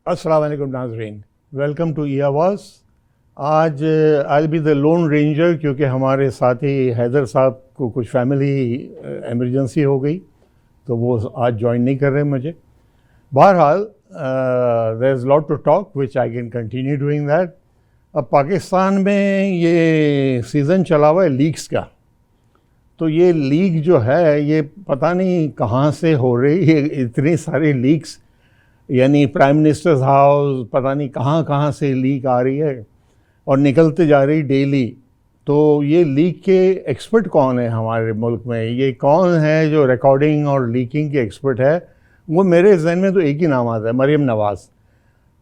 अस्सलाम वालेकुम नाज़रीन, वेलकम टू ई आवाज़। आज आई बी द लोन रेंजर क्योंकि हमारे साथी हैदर साहब को कुछ फैमिली एमरजेंसी हो गई तो वो आज ज्वाइन नहीं कर रहे मुझे। बहरहाल there is lot to talk which I can continue doing that. अब पाकिस्तान में ये सीज़न चला हुआ है लीक्स का, तो ये लीक जो है ये पता नहीं कहाँ से हो रही है, इतनी सारी लीक्स, यानी प्राइम मिनिस्टर्स हाउस पता नहीं कहाँ से लीक आ रही है और निकलते जा रही डेली। तो ये लीक के एक्सपर्ट कौन है हमारे मुल्क में, ये कौन है जो रिकॉर्डिंग और लीकिंग के एक्सपर्ट है? वो मेरे जहन में तो एक ही नाम आता है, मरियम नवाज़।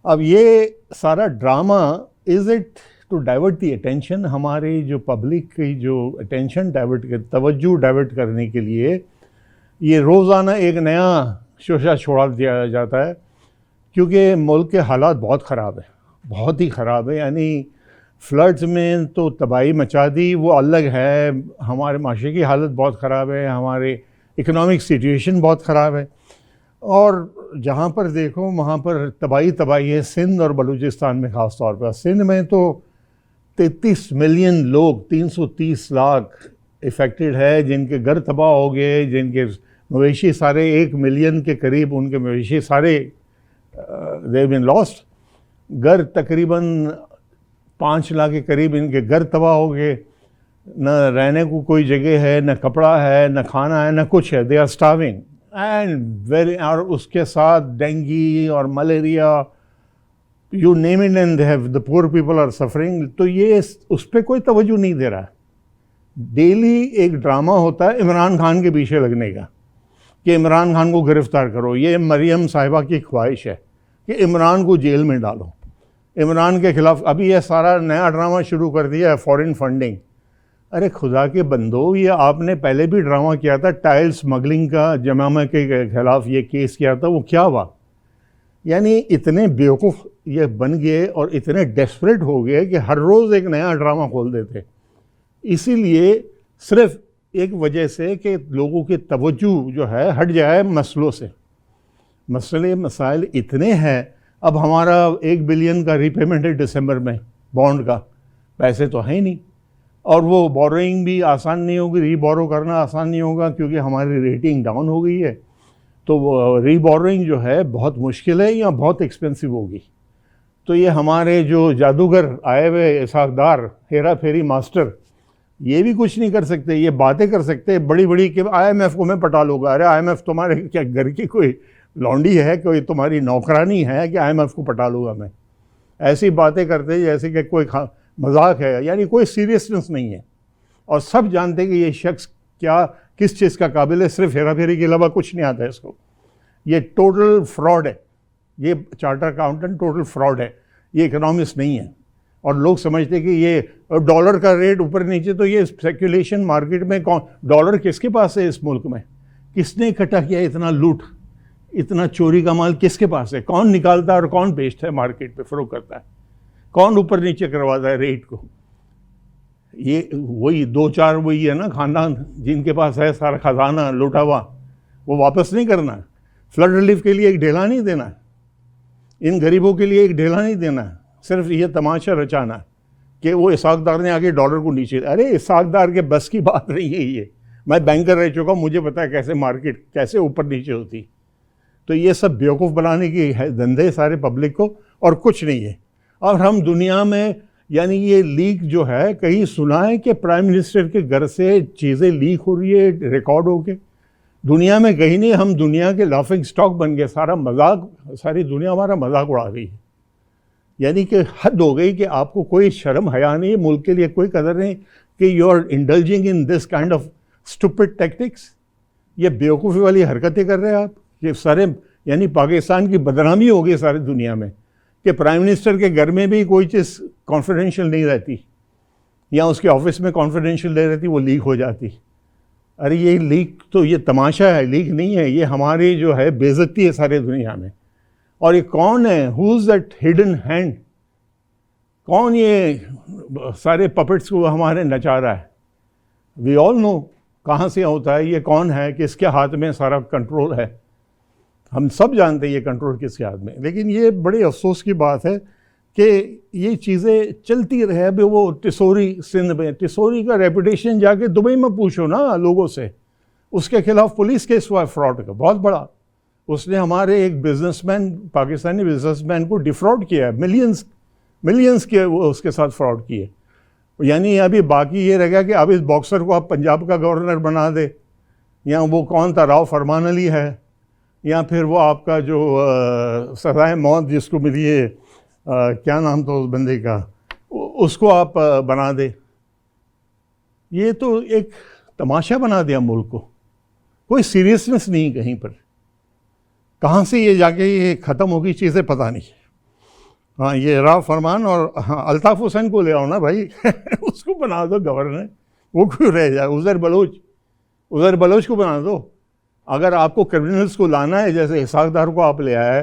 अब ये सारा drama is it to divert the attention, हमारी जो पब्लिक की जो अटेंशन तवज्जो डाइवर्ट करने के लिए ये रोज़ाना एक नया शोशा छोड़ा दिया जाता है, क्योंकि मुल्क के हालात बहुत ख़राब है, बहुत ही ख़राब है। यानी फ्लड्स में तो तबाही मचा दी, वो अलग है, हमारे माशरे की हालत बहुत ख़राब है, हमारे इकोनॉमिक सिचुएशन बहुत ख़राब है, और जहाँ पर देखो वहाँ पर तबाही है। सिंध और बलूचिस्तान में ख़ास तौर पर, सिंध में तो 33 मिलियन लोग, 330 लाख इफ़ेक्टेड है, जिनके घर तबाह हो गए, जिनके मवेशी सारे 1 मिलियन के करीब, उनके मवेशी सारे दे बिन लॉस्ट। घर तकरीबन 5 लाख के करीब इनके घर तबाह हो गए, न रहने को कोई जगह है, न कपड़ा है, न खाना है, न कुछ है। दे आर स्टार्विंग एंड और उसके साथ डेंगी और malaria, you name it, and the poor people are suffering. तो ये उस पर कोई तवज्जो नहीं दे रहा। डेली एक ड्रामा होता है इमरान खान के पीछे लगने का कि इमरान खान को गिरफ़्तार करो। ये मरियम साहिबा की ख्वाहिश है कि इमरान को जेल में डालो, इमरान के ख़िलाफ़। अभी ये सारा नया ड्रामा शुरू कर दिया है, फॉरेन फंडिंग। अरे खुदा के बंदो, ये आपने पहले भी ड्रामा किया था, टाइल स्मगलिंग का जमामा के ख़िलाफ़ ये केस किया था, वो क्या हुआ? यानी इतने बेवकूफ़ ये बन गए और इतने डेस्परेट हो गए कि हर रोज़ एक नया ड्रामा खोल देते। इसीलिए सिर्फ़ एक वजह से कि लोगों की तवज्जो जो है हट जाए मसलों से। मसाइल इतने हैं। अब हमारा 1 बिलियन का रीपेमेंट है दिसंबर में, बॉन्ड का, पैसे तो है ही नहीं, और वो बोरोइंग भी आसान नहीं होगी, रीबोरो करना आसान नहीं होगा क्योंकि हमारी रेटिंग डाउन हो गई है। तो रीबोरोइंग जो है बहुत मुश्किल है या बहुत एक्सपेंसिव होगी। तो ये हमारे जो जादूगर आए हुए इसाकदार, हेरा फेरी मास्टर, ये भी कुछ नहीं कर सकते। ये बातें कर सकते बड़ी बड़ी कि IMF को मैं पटा लूँगा। अरे IMF तुम्हारे क्या घर की कोई लौंडी है, कोई तुम्हारी नौकरानी है कि IMF को पटा लूँगा मैं? ऐसी बातें करते जैसे कि कोई मजाक है, यानी कोई सीरियसनेस नहीं है। और सब जानते कि ये शख्स क्या किस चीज़ का काबिल है, सिर्फ हेरा फेरी के अलावा कुछ नहीं आता है इसको। ये टोटल फ्रॉड है, ये चार्टर अकाउंटेंट टोटल फ्रॉड है, ये इकोनॉमिस्ट नहीं है। और लोग समझते कि ये डॉलर का रेट ऊपर नीचे, तो ये स्पेकुलेशन मार्केट में कौन, डॉलर किसके पास है इस मुल्क में? किसने इकट्ठा किया इतना लूट, इतना चोरी का माल किसके पास है? कौन निकालता है और कौन बेचता है, मार्केट पे फरोख्त करता है? कौन ऊपर नीचे करवाता है रेट को? ये वही 2-4 वही है ना खानदान जिनके पास है सारा खजाना लूटा हुआ, वो वापस नहीं करना है। फ्लड रिलीफ के लिए एक ढेला नहीं देना है, इन गरीबों के लिए एक ढेला नहीं देना है, सिर्फ ये तमाशा रचाना कि वो इसाकदार ने आगे डॉलर को नीचे। अरे इसाकदार के बस की बात नहीं है ये। मैं बैंकर रह चुका हूँ, मुझे पता है कैसे मार्केट कैसे ऊपर नीचे होती। तो ये सब बेवकूफ़ बनाने की है धंधे सारे पब्लिक को, और कुछ नहीं है। और हम दुनिया में, यानी ये लीक जो है, कहीं सुना है कि प्राइम मिनिस्टर के घर से चीज़ें लीक हो रही है रिकॉर्ड होके? दुनिया में कहीं नहीं। हम दुनिया के लाफिंग स्टॉक बन गए, सारा मजाक, सारी दुनिया हमारा मजाक उड़ा रही है। यानी कि हद हो गई कि आपको कोई शर्म हया नहीं, मुल्क के लिए कोई कदर नहीं, कि you are indulging in this kind of stupid tactics. ये बेवकूफ़ी वाली हरकतें कर रहे हैं आप। ये सारे, यानी पाकिस्तान की बदनामी हो गई सारी दुनिया में कि प्राइम मिनिस्टर के घर में भी कोई चीज़ कॉन्फिडेंशियल नहीं रहती, या उसके ऑफिस में कॉन्फिडेंशियल नहीं रहती, वो लीक हो जाती। अरे ये लीक तो ये तमाशा है, लीक नहीं है। ये हमारी जो है बेइज्जती है सारे दुनिया में। और ये कौन है, who is that hidden hand? कौन ये सारे पपेट्स को हमारे नचा रहा है? वी ऑल नो कहाँ से होता है, ये कौन है, किसके हाथ में सारा कंट्रोल है। हम सब जानते हैं ये कंट्रोल किसके हाथ में। लेकिन ये बड़े अफसोस की बात है कि ये चीज़ें चलती रहे। अभी वो टिसोरी सिंध में, टिसोरी का रेपुटेशन जाके दुबई में पूछो ना लोगों से, उसके खिलाफ पुलिस केस हुआ फ्रॉड का बहुत बड़ा। उसने हमारे एक बिजनेसमैन, पाकिस्तानी बिजनेसमैन को डिफ्रॉड किया है, मिलियंस के वो उसके साथ फ्रॉड किए। यानी अभी बाकी ये रह गया कि अब इस बॉक्सर को आप पंजाब का गवर्नर बना दे, या वो कौन था, राव फरमान अली है, या फिर वो आपका जो सज़ाए मौत जिसको मिली है, क्या नाम था उस बंदे का, उसको आप बना दे। ये तो एक तमाशा बना दिया मुल्क को, कोई सीरियसनेस नहीं कहीं पर। कहाँ से ये जाके ये ख़त्म होगी चीज़ें पता नहीं। हाँ, ये राव फरमान और हाँ अल्ताफ़ हुसैन को ले आओ ना भाई उसको बना दो गवर्नर, वो क्यों रह जाए। उज़र बलोच को बना दो। अगर आपको क्रिमिनल्स को लाना है, जैसे इसाकदार को आप ले आए,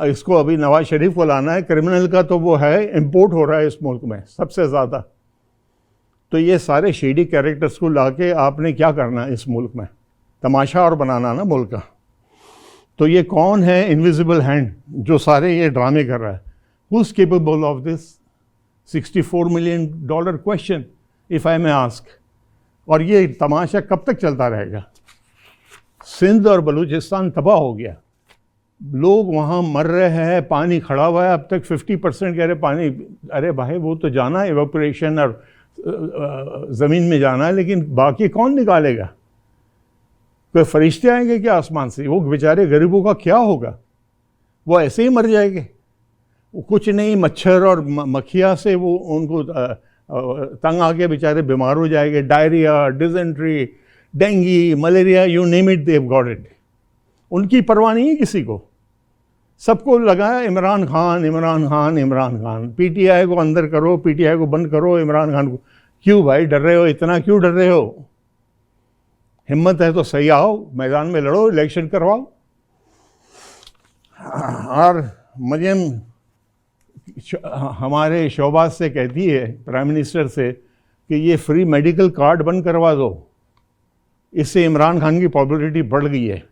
इसको अभी नवाज शरीफ को लाना है, क्रिमिनल का तो वो है इंपोर्ट हो रहा है इस मुल्क में सबसे ज़्यादा। तो ये सारे शेडी कैरेक्टर्स को लाके आपने क्या करना है इस मुल्क में, तमाशा और बनाना ना मुल्क का। तो ये कौन है इनविजिबल हैंड जो सारे ये ड्रामे कर रहा है? Who is capable of this? $64 million question if I may ask. और ये तमाशा कब तक चलता रहेगा? सिंध और बलूचिस्तान तबाह हो गया, लोग वहाँ मर रहे हैं, पानी खड़ा हुआ है, अब तक 50% कह रहे पानी। अरे भाई वो तो जाना है, इवेपोरेशन और ज़मीन में जाना है, लेकिन बाकी कौन निकालेगा? कोई फरिश्ते आएंगे क्या आसमान से? वो बेचारे गरीबों का क्या होगा? वो ऐसे ही मर जाएंगे। कुछ नहीं, मच्छर और मक्खियाँ से वो उनको तंग आके बेचारे बीमार हो जाएंगे। Diarrhoea, dysentery, dengue, malaria, you name it, they've got it. उनकी परवाह नहीं है किसी को। सबको लगा है इमरान खान। पीटीआई को अंदर करो, पीटीआई को बंद करो, इमरान खान को। क्यों भाई डर रहे हो? इतना क्यों डर रहे हो? हिम्मत है तो सही आओ, मैदान में लड़ो, इलेक्शन करवाओ। और मरियम हमारे शोबाज से कहती है, प्राइम मिनिस्टर से, कि ये फ्री मेडिकल कार्ड बंद करवा दो, इससे इमरान खान की पॉपुलैरिटी बढ़ गई है।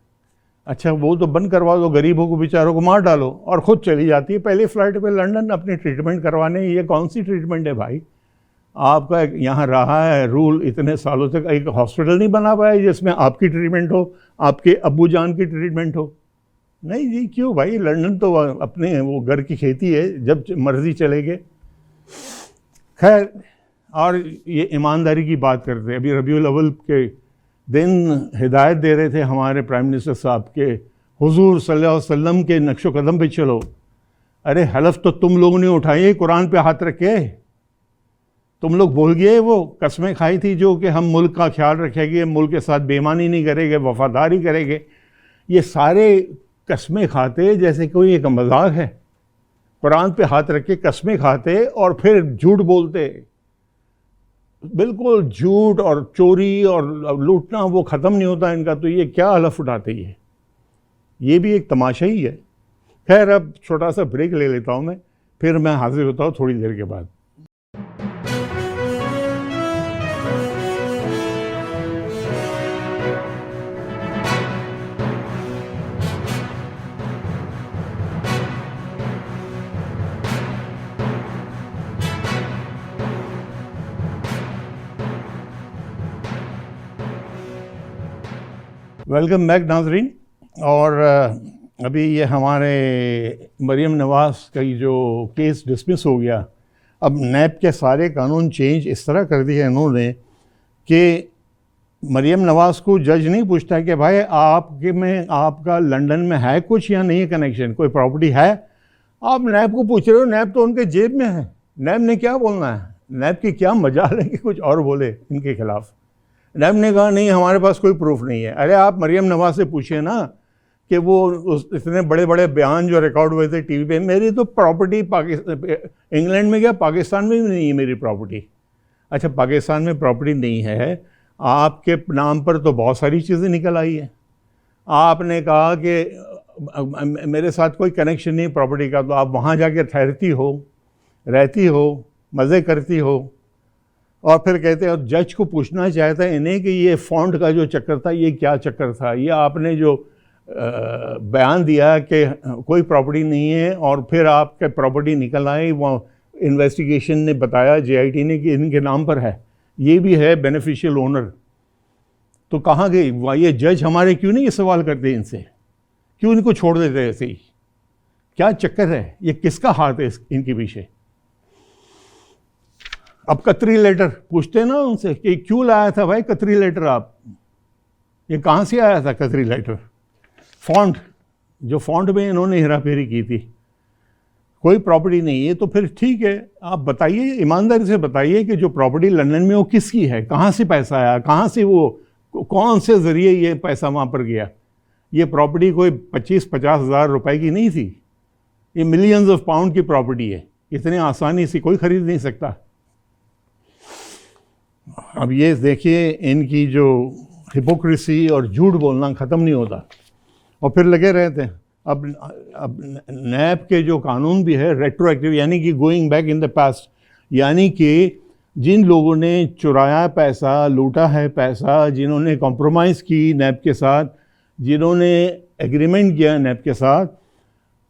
अच्छा, वो तो बंद करवा दो, गरीबों को बेचारों को मार डालो, और ख़ुद चली जाती है पहले फ्लाइट पे लंदन अपनी ट्रीटमेंट करवाने। ये कौन सी ट्रीटमेंट है भाई? आपका यहाँ रहा है रूल इतने सालों तक, एक हॉस्पिटल नहीं बना पाया जिसमें आपकी ट्रीटमेंट हो, आपके अब्बू जान की ट्रीटमेंट हो। नहीं जी, क्यों भाई? लंदन तो अपने वो घर की खेती है, जब मर्जी चलेंगे। खैर, और ये ईमानदारी की बात करते हैं। अभी रबीउल अव्वल के दिन हिदायत दे रहे थे हमारे प्राइम मिनिस्टर साहब के, हुजूर सल्लल्लाहु अलैहि वसल्लम के नक्शो कदम पे चलो। अरे हलफ तो तुम लोगों ने उठाई कुरान पे हाथ रख के। तुम लोग भूल गए वो कस्में खाई थी जो कि हम मुल्क का ख्याल रखेंगे, मुल्क के साथ बेईमानी नहीं करेंगे, वफादारी करेंगे। ये सारे कस्में खाते जैसे कोई एक मजाक है। कुरान पे हाथ रख के कस्में खाते और फिर झूठ बोलते। बिल्कुल झूठ और चोरी और लूटना वो ख़त्म नहीं होता इनका। तो ये क्या हलफ उठाते ये भी एक तमाशा ही है। खैर, अब छोटा सा ब्रेक ले लेता हूँ मैं, फिर मैं हाजिर होता हूँ थोड़ी देर के बाद। वेलकम बैक नाजरीन। और अभी ये हमारे मरियम नवाज़ का जो केस डिसमिस हो गया। अब नैब के सारे कानून चेंज इस तरह कर दिए इन्होंने कि मरियम नवाज़ को जज नहीं पूछता कि भाई आपके में आपका लंदन में है कुछ या नहीं कनेक्शन, कोई प्रॉपर्टी है। आप नैब को पूछ रहे हो, नैब तो उनके जेब में है। नैब ने क्या बोलना है? नैब की क्या मजाल है कि कुछ और बोले इनके खिलाफ। नैब ने कहा नहीं, हमारे पास कोई प्रूफ नहीं है। अरे आप मरियम नवाज़ से पूछिए ना कि वो इतने बड़े बड़े बयान जो रिकॉर्ड हुए थे टीवी पे, मेरी तो प्रॉपर्टी इंग्लैंड में क्या पाकिस्तान में भी नहीं है मेरी प्रॉपर्टी। अच्छा, पाकिस्तान में प्रॉपर्टी नहीं है, आपके नाम पर तो बहुत सारी चीज़ें निकल आई हैं। आपने कहा कि मेरे साथ कोई कनेक्शन नहीं प्रॉपर्टी का, तो आप वहाँ जाके ठहरती हो, रहती हो, मज़े करती हो, और फिर कहते हैं जज को पूछना चाहता है इन्हें कि ये फ़ॉन्ट का जो चक्कर था ये क्या चक्कर था, ये आपने जो बयान दिया कि कोई प्रॉपर्टी नहीं है, और फिर आपके प्रॉपर्टी निकल आई, वो इन्वेस्टिगेशन ने बताया जेआईटी ने कि इनके नाम पर है, ये भी है बेनिफिशियल ओनर, तो कहाँ गई? ये जज हमारे क्यों नहीं ये सवाल करते इनसे? क्यों इनको छोड़ देते ऐसे ही? क्या चक्कर है? ये किसका हाथ है इनके पीछे? अब कतरी लेटर पूछते हैं ना उनसे कि क्यों लाया था भाई कतरी लेटर आप, ये कहाँ से आया था कतरी लेटर? फॉन्ट, जो फॉन्ट में इन्होंने हेराफेरी की थी, कोई प्रॉपर्टी नहीं है। तो फिर ठीक है, आप बताइए, ईमानदारी से बताइए कि जो प्रॉपर्टी लंदन में वो किसकी है, कहाँ से पैसा आया, कहाँ से वो, कौन से ज़रिए ये पैसा वहाँ पर गया? ये प्रॉपर्टी कोई 25-50 हज़ार रुपए की नहीं थी, ये मिलियंस ऑफ पाउंड की प्रॉपर्टी है, इतने आसानी से कोई खरीद नहीं सकता। अब ये देखिए, इनकी जो हिपोक्रेसी और झूठ बोलना ख़त्म नहीं होता, और फिर लगे रहते हैं। अब नैप के जो कानून भी है रेट्रोएक्टिव, यानी कि going back in the past, यानी कि जिन लोगों ने चुराया पैसा, लूटा है पैसा, जिन्होंने कॉम्प्रोमाइज़ की नैप के साथ, जिन्होंने एग्रीमेंट किया नैप के साथ,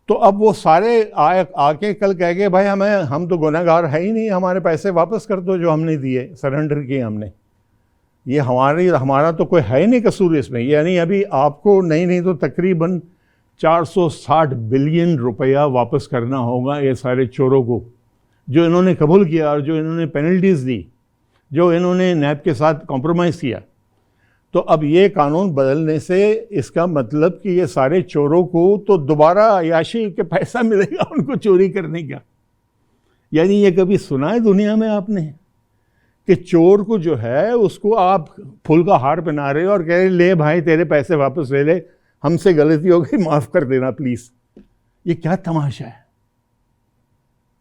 तो अब वो सारे आके कल कह गए भाई हम तो गुनहगार है ही नहीं, हमारे पैसे वापस कर दो जो हमने दिए, सरेंडर किए हमने, ये हमारा तो कोई है ही नहीं कसूर इसमें। यानी अभी आपको नहीं तो तकरीबन 460 बिलियन रुपया वापस करना होगा ये सारे चोरों को, जो इन्होंने कबूल किया और जो इन्होंने पेनल्टीज़ दी, जो इन्होंने नैप के साथ कॉम्प्रोमाइज़ किया। तो अब ये कानून बदलने से इसका मतलब कि ये सारे चोरों को तो दोबारा अयाशी के पैसा मिलेगा उनको चोरी करने का। यानी ये कभी सुना है दुनिया में आपने कि चोर को जो है उसको आप फूल का हार पहना रहे हो और कह रहे ले भाई तेरे पैसे वापस ले ले, हमसे गलती हो गई, माफ़ कर देना प्लीज़? ये क्या तमाशा है?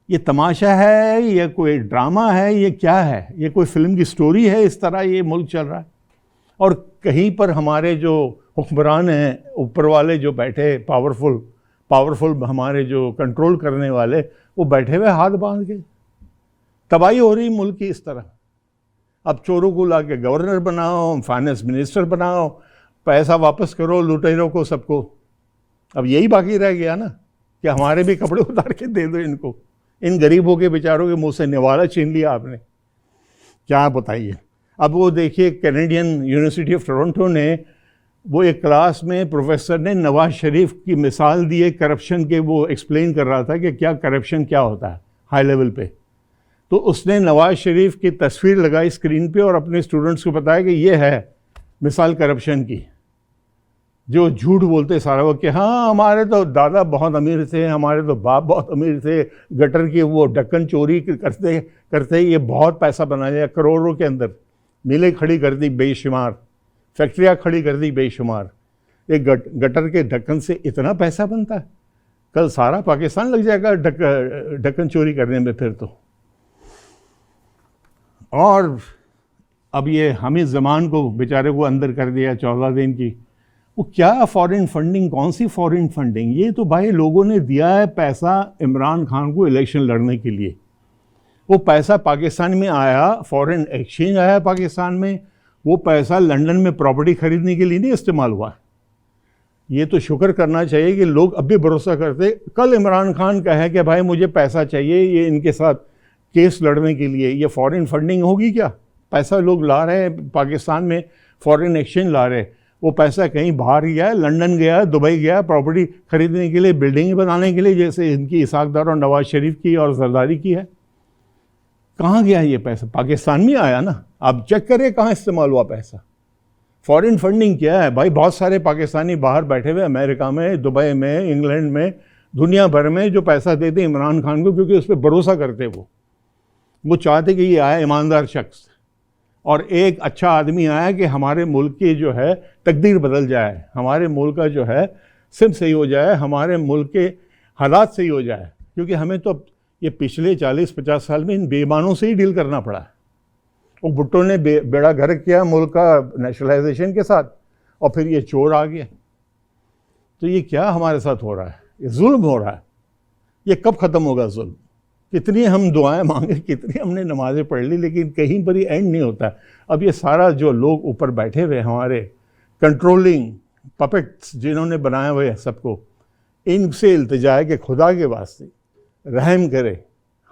ये तमाशा है, ये कोई ड्रामा है, ये क्या है? ये कोई फिल्म की स्टोरी है? इस तरह ये मुल्क चल रहा है। और कहीं पर हमारे जो हुक्मरान हैं, ऊपर वाले जो बैठे पावरफुल हमारे जो कंट्रोल करने वाले, वो बैठे हुए हाथ बांध के, तबाही हो रही मुल्क की इस तरह। अब चोरों को ला के गवर्नर बनाओ, फाइनेंस मिनिस्टर बनाओ, पैसा वापस करो लुटेरों को, सबको। अब यही बाकी रह गया ना कि हमारे भी कपड़े उतार के दे दो इनको, इन गरीबों के बेचारों के मुंह से निवाला छीन लिया आपने। क्या बताइए? अब वो देखिए, कैनेडियन यूनिवर्सिटी ऑफ टोरंटो ने वो एक क्लास में प्रोफेसर ने नवाज शरीफ की मिसाल दी है करप्शन के, वो एक्सप्लेन कर रहा था कि क्या करप्शन क्या होता है हाई लेवल पे। तो उसने नवाज शरीफ की तस्वीर लगाई स्क्रीन पे और अपने स्टूडेंट्स को बताया कि ये है मिसाल करप्शन की, जो झूठ बोलते सारा वक्त कि हाँ हमारे तो दादा बहुत अमीर थे, हमारे तो बाप बहुत अमीर थे, गटर की वो ढक्कन चोरी करते करते ये बहुत पैसा बना लिया, करोड़ों के अंदर मिलें खड़ी कर दी बेशुमार, फैक्ट्रियाँ खड़ी कर दी बेशुमार, एक गटर के ढक्कन से इतना पैसा बनता है, कल सारा पाकिस्तान लग जाएगा ढक्कन चोरी करने में फिर तो। और अब ये हामिद ज़मान को बेचारे को अंदर कर दिया 14 दिन की। वो क्या फॉरेन फंडिंग, कौन सी फॉरेन फंडिंग? ये तो भाई लोगों ने दिया है पैसा इमरान खान को इलेक्शन लड़ने के लिए, वो पैसा पाकिस्तान में आया, फॉरेन एक्सचेंज आया पाकिस्तान में, वो पैसा लंदन में प्रॉपर्टी खरीदने के लिए नहीं इस्तेमाल हुआ। ये तो शुक्र करना चाहिए कि लोग अब भी भरोसा करते। कल इमरान खान का है कि भाई मुझे पैसा चाहिए ये इनके साथ केस लड़ने के लिए, ये फॉरेन फंडिंग होगी क्या? पैसा लोग ला रहे हैं पाकिस्तान में, फॉरेन एक्सचेंज ला रहे हैं, वो पैसा कहीं बाहर गया है, लंदन गया है, दुबई गया है, प्रॉपर्टी खरीदने के लिए, बिल्डिंग बनाने के लिए, जैसे इनकी इसाकदार और नवाज शरीफ की और जरदारी की है। कहाँ गया ये पैसा? पाकिस्तान में आया ना। आप चेक करें कहाँ इस्तेमाल हुआ पैसा। फॉरेन फंडिंग क्या है भाई? बहुत सारे पाकिस्तानी बाहर बैठे हुए, अमेरिका में, दुबई में, इंग्लैंड में, दुनिया भर में, जो पैसा देते इमरान खान को, क्योंकि उस पर भरोसा करते वो चाहते कि ये आया ईमानदार शख्स और एक अच्छा आदमी आया कि हमारे मुल्क की जो है तकदीर बदल जाए, हमारे मुल्क का जो है सिम सही हो जाए, हमारे मुल्क के हालात सही हो जाए। क्योंकि हमें तो ये पिछले 40-50 साल में इन बेईमानों से ही डील करना पड़ा है। वो भुट्टो ने बेड़ा गर्क किया मुल्क का नेशनलाइजेशन के साथ, और फिर ये चोर आ गया। तो ये क्या हमारे साथ हो रहा है? ये जुल्म हो रहा है। ये कब ख़त्म होगा जुल्म? कितनी हम दुआएं मांगे, कितनी हमने नमाज़ें पढ़ ली, लेकिन कहीं पर ही एंड नहीं होता। अब ये सारा जो लोग ऊपर बैठे हुए हमारे कंट्रोलिंग पपेट्स जिन्होंने बनाया हुआ है सबको, इनसे इल्तिजा है कि खुदा के वास्ते रहम करे,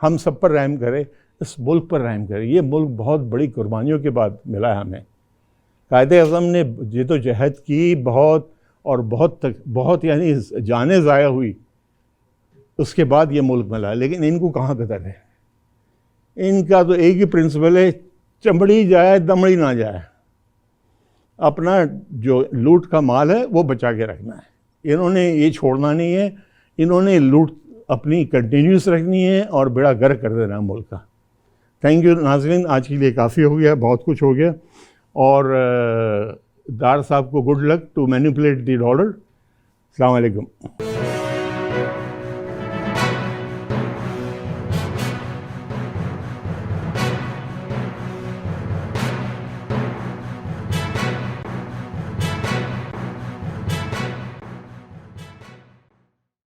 हम सब पर रहम करे, इस मुल्क पर रहम करे। ये मुल्क बहुत बड़ी कुर्बानियों के बाद मिला है हमें। कायद-ए-आज़म ने जद्दोजहद की बहुत, और बहुत यानी जानें ज़ाया हुई, उसके बाद ये मुल्क मिला। लेकिन इनको कहाँ कदर है। इनका तो एक ही प्रिंसिपल है, चमड़ी जाए दमड़ी ना जाए। अपना जो लूट का माल है वो बचा के रखना है, इन्होंने ये छोड़ना नहीं है। इन्होंने लूट अपनी कंटिन्यूस रखनी है और बेड़ा गर्क कर देना मुल्क का। थैंक यू नाज़रीन, आज के लिए काफ़ी हो गया, बहुत कुछ हो गया। और दार साहब को good luck to manipulate the dollar. अस्सलाम वालेकुम।